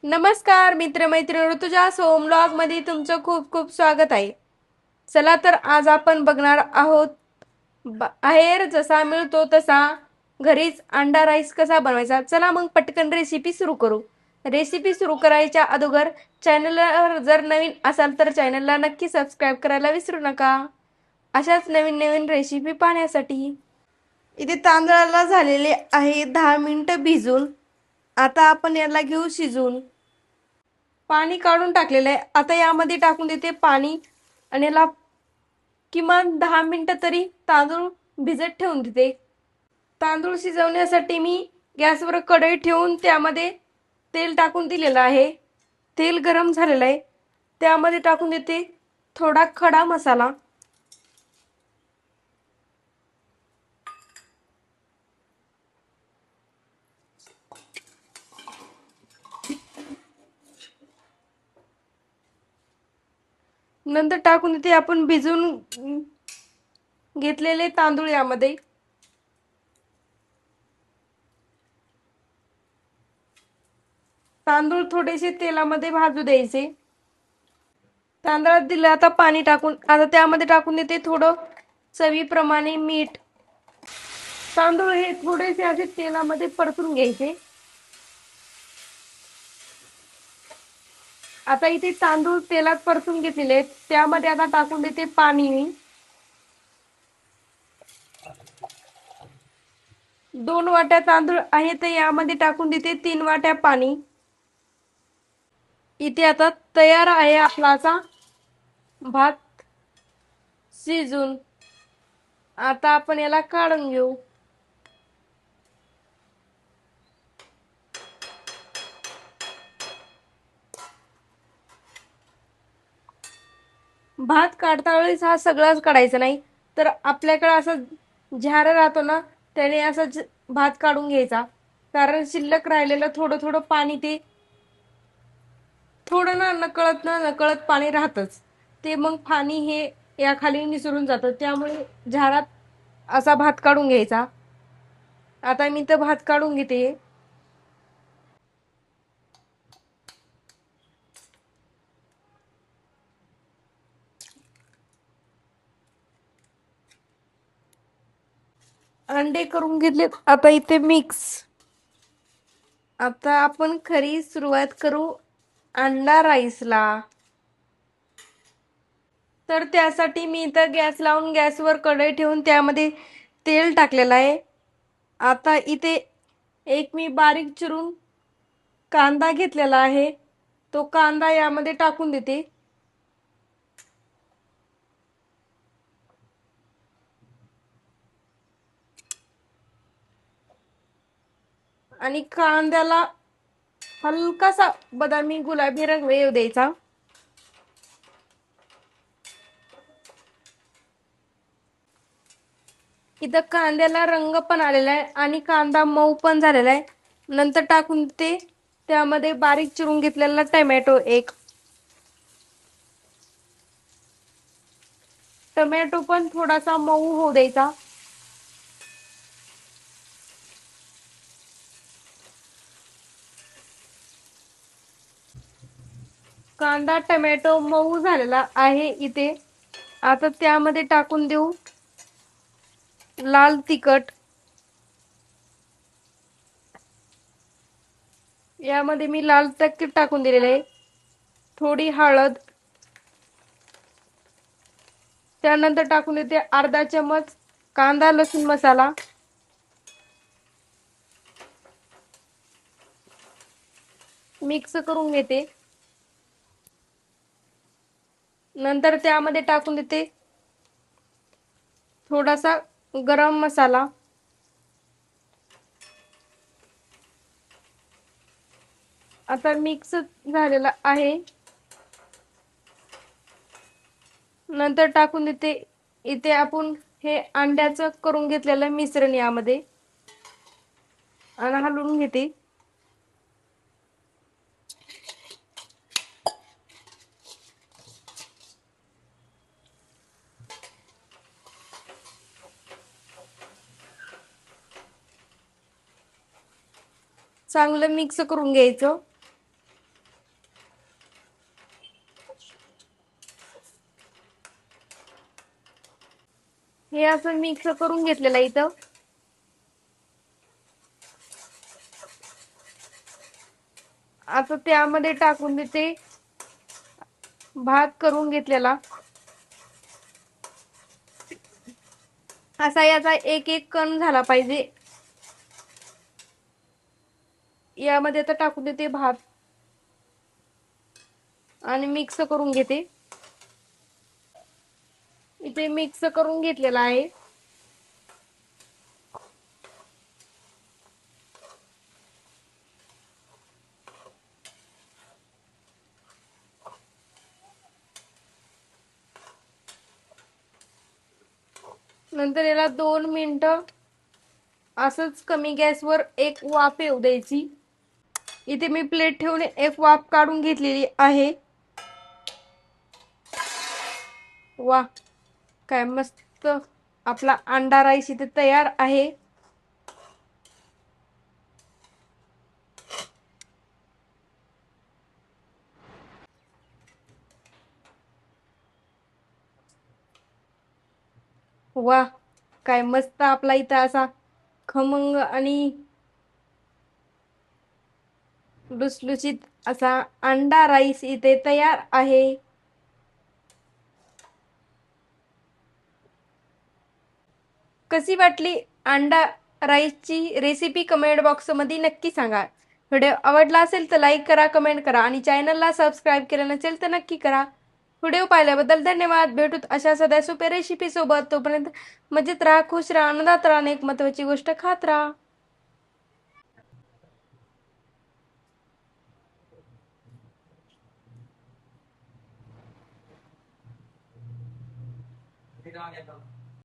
नमस्कार मित्रमैत्रिणी, तुझ्या सोम ब्लॉग मध्ये तुमचं खूप खूप स्वागत आहे. चला तर आज आपण बघणार आहोत बाहेर जसा मिळतो तसा घरीच अंडा राईस कसा बनवायचा. चला मग पटकन रेसिपी सुरू करू. रेसिपी सुरू करायच्या अगोदर चॅनलवर जर नवीन असाल तर चॅनलला नक्की सबस्क्राईब करायला विसरू नका, अशाच नवीन नवीन रेसिपी पाहण्यासाठी. इथे तांदळाला झालेले आहे 10 मिनिटं भिजून. आता आपण याला घेऊ शिजून. पाणी काढून टाकलेलं आहे. आता यामध्ये टाकून देते पाणी आणि याला किमान 10 मिनिटं तरी तांदूळ भिजत ठेवून देते. तांदूळ शिजवण्यासाठी मी गॅसवर कढई ठेवून त्यामध्ये तेल टाकून दिलेलं आहे. तेल गरम झालेलं आहे. त्यामध्ये टाकून देते थोडा खडा मसाला, नंतर टाकून देते आपण भिजून घेतलेले तांदूळ. यामध्ये तांदूळ थोडेसे तेलामध्ये भाजू द्यायचे. तांदळात दिलं आता पाणी टाकून. आता त्यामध्ये टाकून देते थोडं चवीप्रमाणे मीठ. तांदूळ हे थोडेसे असे तेलामध्ये परतून घ्यायचे. आता इथे तांदूळ तेलात परतून घेतलेले आहेत. त्यामध्ये आता टाकून देते पाणी. 2 वाट्या तांदूळ आहे तर यामध्ये टाकून देते 3 वाट्या पाणी. इथे आता तयार आहे आपला असा भात शिजून. आता आपण याला काढून घेऊ. भात काढता वेळेस हा सगळाच काढायचा नाही, तर आपल्याकडे असं झारा राहतो ना, त्याने असं भात काढून घ्यायचा. कारण शिल्लक राहिलेलं थोडं थोडं पाणी ते थोडं ना नकळत पाणी राहतच. ते मग पाणी हे या खाली निसरून जातं. त्यामुळे झारात असा भात काढून घ्यायचा. आता मी तर भात काढून घेते. अंडे करून घेतलेत आता इथे मिक्स. आता आपण खरी सुरुवात करू अंडा राईसला. तर त्यासाठी मी इथं गॅस लावून गॅसवर कढई ठेवून त्यामध्ये तेल टाकलेलं आहे. आता इथे एक मी बारीक चिरून कांदा घेतलेला आहे. तो कांदा यामध्ये टाकून देते. आणि कांद्याला हलकासा बदामी गुलाबी रंग येऊ द्यायचा. इथं कांद्याला रंग पण आलेला आहे आणि कांदा मऊ पण झालेला आहे. नंतर टाकून ते त्यामध्ये बारीक चिरून घेतलेला टोमॅटो एक. टोमॅटो पण थोडासा मऊ होऊ द्यायचा. कांदा टोमॅटो मऊ झालेला आहे इथे. आता त्यामध्ये टाकून देऊ लाल तिखट. यामध्ये मी लाल तिखट टाकून दिलेले आहे. थोडी हळद. त्यानंतर टाकून देते अर्धा चमच कांदा लसूण मसाला. मिक्स करून घेते. नंतर त्यामध्ये टाकून देते थोडासा गरम मसाला. आता मिक्स झालेला आहे. नंतर टाकून देते इथे आपण हे अंड्याचं करून घेतलेलं मिश्रण यामध्ये आणि हलवून घेते. चांगलं मिक्स करून घ्यायचं. हे असं मिक्स करून घेतलेलं आहे इथं. आता त्यामध्ये टाकून देते भात करून घेतलेला. असा याचा एक एक कण झाला पाहिजे. यामध्ये आता टाकून देते भात आणि मिक्स करून घेते. इथे मिक्स करून घेतलेला आहे. नंतर याला 2 मिनिटं असंच कमी गॅसवर एक वाफ येऊ द्यायची. इथे मी प्लेट ठेवून एक वाफ काढून घेतलेली आहे. वा, काय मस्त आपला अंडा राईस इथे तयार आहे. वा, काय मस्त आपला इथं असा खमंग आणि लुसलुसीत असा अंडा राईस इथे तयार आहे. कशी वाटली अंडा राईसची रेसिपी कमेंट बॉक्समध्ये नक्की सांगा. व्हिडिओ आवडला असेल तर लाईक करा, कमेंट करा आणि चॅनलला सबस्क्राईब केलं नसेल तर नक्की करा. व्हिडिओ पाहिल्याबद्दल धन्यवाद. भेटूत अशा सध्या सोप्या रेसिपी सोबत. तोपर्यंत मजेत राहा, खुश राहा, आनंदात राहा आणि एक महत्त्वाची गोष्ट खात राहा.